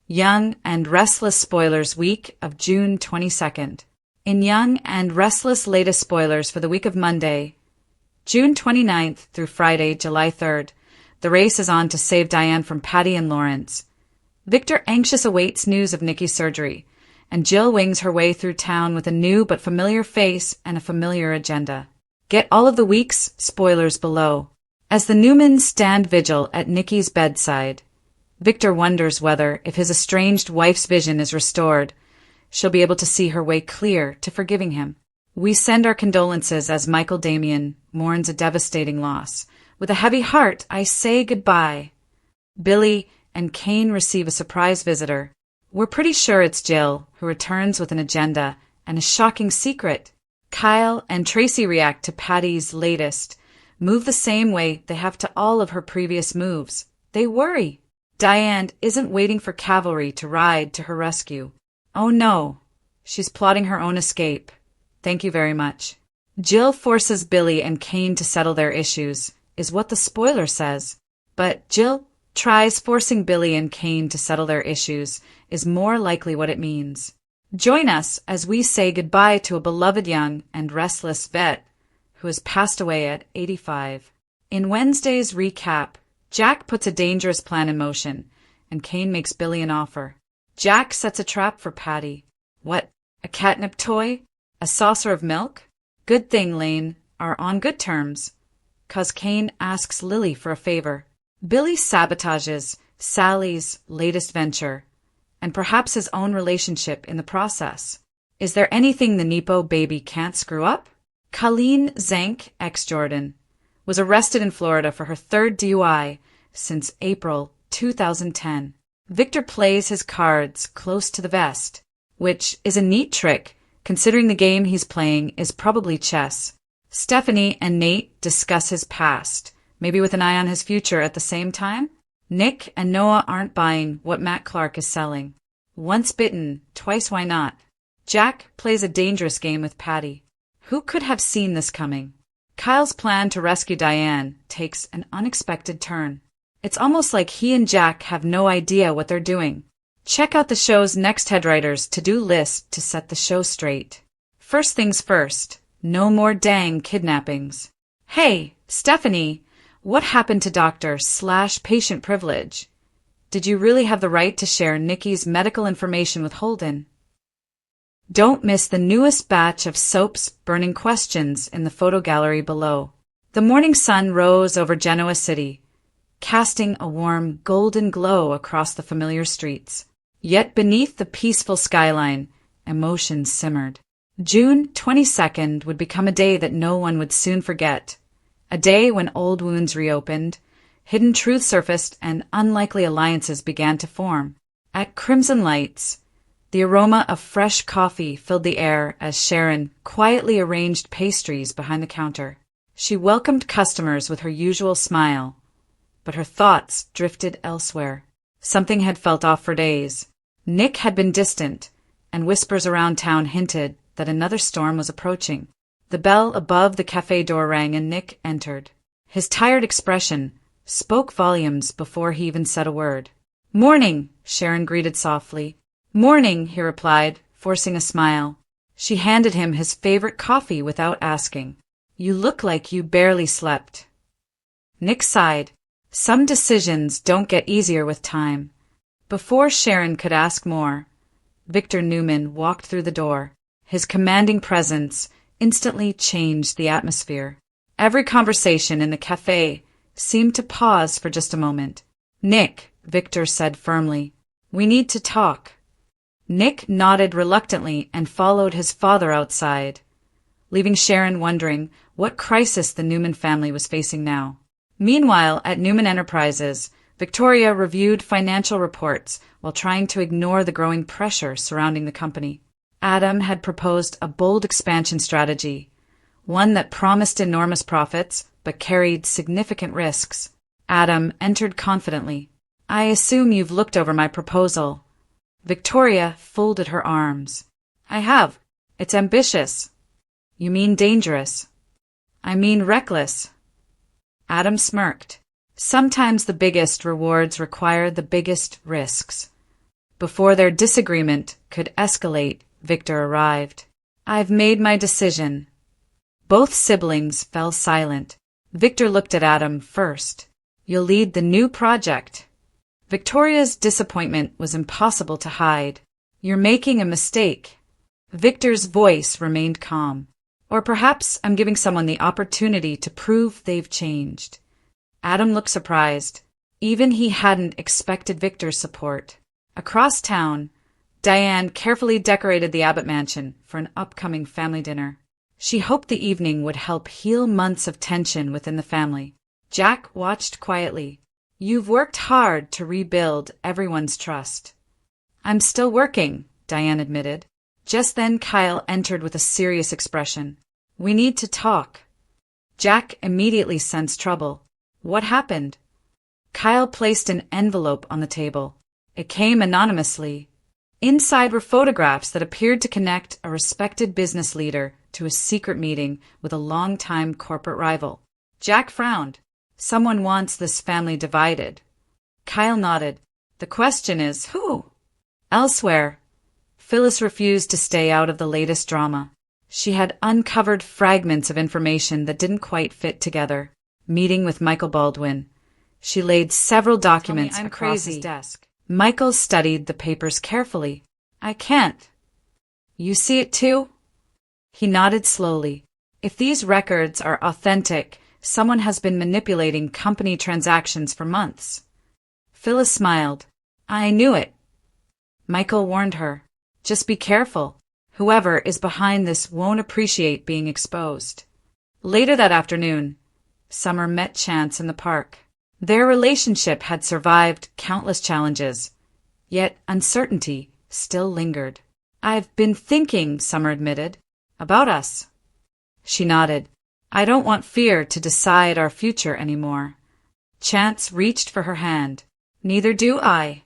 Young and Restless spoilers week of June 22nd. In Young and Restless latest spoilers for the week of Monday, June 29th through Friday, July 3rd, the race is on to save Diane from Patty and Lawrence. Victor anxious awaits news of Nikki's surgery, and Jill wings her way through town with a new but familiar face and a familiar agenda. Get all of the week's spoilers below. As the Newmans stand vigil at Nikki's bedside, Victor wonders whether, if his estranged wife's vision is restored, she'll be able to see her way clear to forgiving him. We send our condolences as Michael Damian mourns a devastating loss. With a heavy heart, I say goodbye. Billy and Kane receive a surprise visitor. We're pretty sure it's Jill, who returns with an agenda and a shocking secret. Kyle and Tracy react to Patty's latest move the same way they have to all of her previous moves. They worry. Diane isn't waiting for cavalry to ride to her rescue. Oh no, she's plotting her own escape. Thank you very much. Jill forces Billy and Kane to settle their issues, is what the spoiler says. But Jill tries forcing Billy and Kane to settle their issues is more likely what it means. Join us as we say goodbye to a beloved young and restless vet who has passed away at 85. In Wednesday's recap, Jack puts a dangerous plan in motion, and Kane makes Billy an offer. Jack sets a trap for Patty. What, a catnip toy? A saucer of milk? Good thing Lane are on good terms, 'cause Kane asks Lily for a favor. Billy sabotages Sally's latest venture, and perhaps his own relationship in the process. Is there anything the Nepo baby can't screw up? Colleen Zank, ex-Jordan, was arrested in Florida for her third DUI since April 2010. Victor plays his cards close to the vest, which is a neat trick considering the game he's playing is probably chess. Stephanie and Nate discuss his past, maybe with an eye on his future at the same time. Nick and Noah aren't buying what Matt Clark is selling. Once bitten, twice why not? Jack plays a dangerous game with Patty. Who could have seen this coming? Kyle's plan to rescue Diane takes an unexpected turn. It's almost like he and Jack have no idea what they're doing. Check out the show's next headwriter's to-do list to set the show straight. First things first, no more dang kidnappings. Hey, Stephanie, what happened to doctor/patient privilege? Did you really have the right to share Nikki's medical information with Holden? Don't miss the newest batch of soap's burning questions in the photo gallery below. The morning sun rose over Genoa City, casting a warm golden glow across the familiar streets. Yet beneath the peaceful skyline, emotions simmered. June 22nd would become a day that no one would soon forget. A day when old wounds reopened, hidden truth surfaced, and unlikely alliances began to form. At Crimson Lights, the aroma of fresh coffee filled the air as Sharon quietly arranged pastries behind the counter. She welcomed customers with her usual smile, but her thoughts drifted elsewhere. Something had felt off for days. Nick had been distant, and whispers around town hinted that another storm was approaching. The bell above the cafe door rang and Nick entered. His tired expression spoke volumes before he even said a word. "Morning," Sharon greeted softly. "Morning," he replied, forcing a smile. She handed him his favorite coffee without asking. "You look like you barely slept." Nick sighed. Some decisions don't get easier with time. Before Sharon could ask more, Victor Newman walked through the door. His commanding presence instantly changed the atmosphere. Every conversation in the cafe seemed to pause for just a moment. "Nick," Victor said firmly, "we need to talk." Nick nodded reluctantly and followed his father outside, leaving Sharon wondering what crisis the Newman family was facing now. Meanwhile, at Newman Enterprises, Victoria reviewed financial reports while trying to ignore the growing pressure surrounding the company. Adam had proposed a bold expansion strategy, one that promised enormous profits but carried significant risks. Adam entered confidently. "I assume you've looked over my proposal." Victoria folded her arms. "I have. It's ambitious." "You mean dangerous." "I mean reckless." Adam smirked. "Sometimes the biggest rewards require the biggest risks." Before their disagreement could escalate, Victor arrived. "I've made my decision." Both siblings fell silent. Victor looked at Adam first. "You'll lead the new project." Victoria's disappointment was impossible to hide. "You're making a mistake." Victor's voice remained calm. "Or perhaps I'm giving someone the opportunity to prove they've changed." Adam looked surprised. Even he hadn't expected Victor's support. Across town, Diane carefully decorated the Abbott mansion for an upcoming family dinner. She hoped the evening would help heal months of tension within the family. Jack watched quietly. "You've worked hard to rebuild everyone's trust." "I'm still working," Diane admitted. Just then Kyle entered with a serious expression. "We need to talk." Jack immediately sensed trouble. "What happened?" Kyle placed an envelope on the table. It came anonymously. Inside were photographs that appeared to connect a respected business leader to a secret meeting with a longtime corporate rival. Jack frowned. "Someone wants this family divided." Kyle nodded. "The question is, who?" Elsewhere, Phyllis refused to stay out of the latest drama. She had uncovered fragments of information that didn't quite fit together. Meeting with Michael Baldwin. She laid several documents across his desk. Michael studied the papers carefully. "I can't." "You see it too?" He nodded slowly. "If these records are authentic, someone has been manipulating company transactions for months." Phyllis smiled. "I knew it." Michael warned her. "Just be careful. Whoever is behind this won't appreciate being exposed." Later that afternoon, Summer met Chance in the park. Their relationship had survived countless challenges, yet uncertainty still lingered. "I've been thinking," Summer admitted, "about us." She nodded. "I don't want fear to decide our future anymore." Chance reached for her hand. "Neither do I."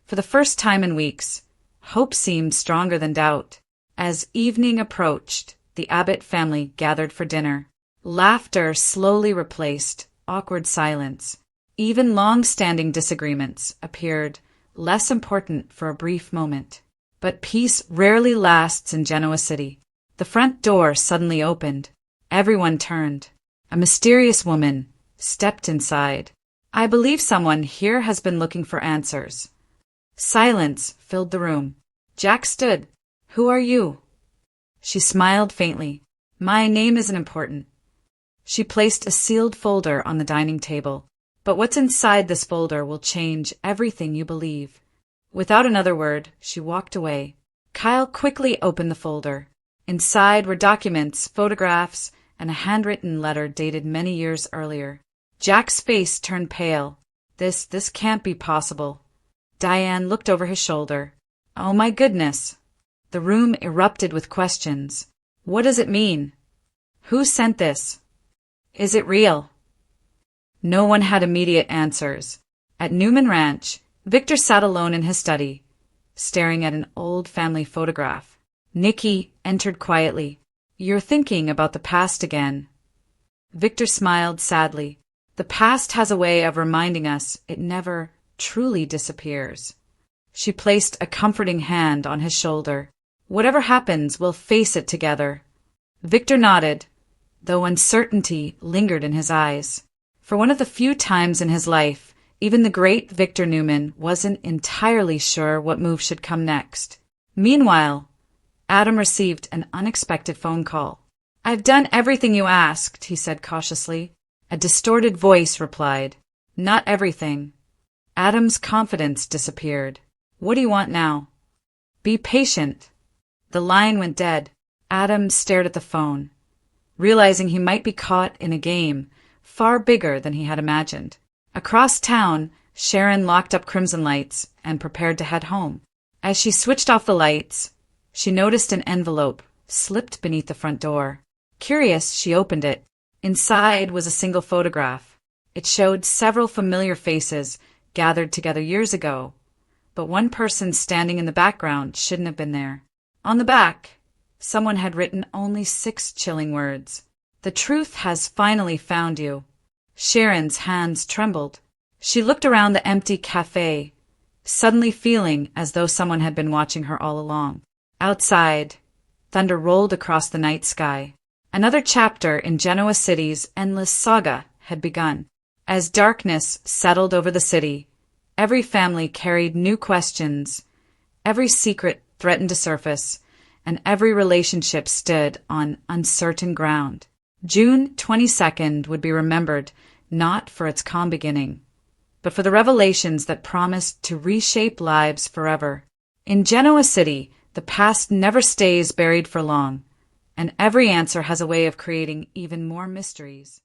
For the first time in weeks, hope seemed stronger than doubt. As evening approached, the Abbott family gathered for dinner. Laughter slowly replaced awkward silence. Even long-standing disagreements appeared less important for a brief moment. But peace rarely lasts in Genoa City. The front door suddenly opened. Everyone turned. A mysterious woman stepped inside. "I believe someone here has been looking for answers." Silence filled the room. Jack stood. "Who are you?" She smiled faintly. "My name isn't important." She placed a sealed folder on the dining table. "But what's inside this folder will change everything you believe." Without another word, she walked away. Kyle quickly opened the folder. Inside were documents, photographs, and a handwritten letter dated many years earlier. Jack's face turned pale. This can't be possible." Diane looked over his shoulder. "Oh my goodness." The room erupted with questions. "What does it mean? Who sent this? Is it real?" No one had immediate answers. At Newman Ranch, Victor sat alone in his study, staring at an old family photograph. Nikki entered quietly. "You're thinking about the past again." Victor smiled sadly. "The past has a way of reminding us it never truly disappears." She placed a comforting hand on his shoulder. "Whatever happens, we'll face it together." Victor nodded, though uncertainty lingered in his eyes. For one of the few times in his life, even the great Victor Newman wasn't entirely sure what move should come next. Meanwhile, Adam received an unexpected phone call. "I've done everything you asked," he said cautiously. A distorted voice replied, "Not everything." Adam's confidence disappeared. "What do you want now?" "Be patient." The line went dead. Adam stared at the phone, realizing he might be caught in a game far bigger than he had imagined. Across town, Sharon locked up Crimson Lights and prepared to head home. As she switched off the lights, she noticed an envelope slipped beneath the front door. Curious, she opened it. Inside was a single photograph. It showed several familiar faces gathered together years ago, but one person standing in the background shouldn't have been there. On the back, someone had written only 6 chilling words. "The truth has finally found you." Sharon's hands trembled. She looked around the empty cafe, suddenly feeling as though someone had been watching her all along. Outside, thunder rolled across the night sky. Another chapter in Genoa City's endless saga had begun. As darkness settled over the city, every family carried new questions, every secret threatened to surface, and every relationship stood on uncertain ground. June 22nd would be remembered not for its calm beginning, but for the revelations that promised to reshape lives forever. In Genoa City, the past never stays buried for long, and every answer has a way of creating even more mysteries.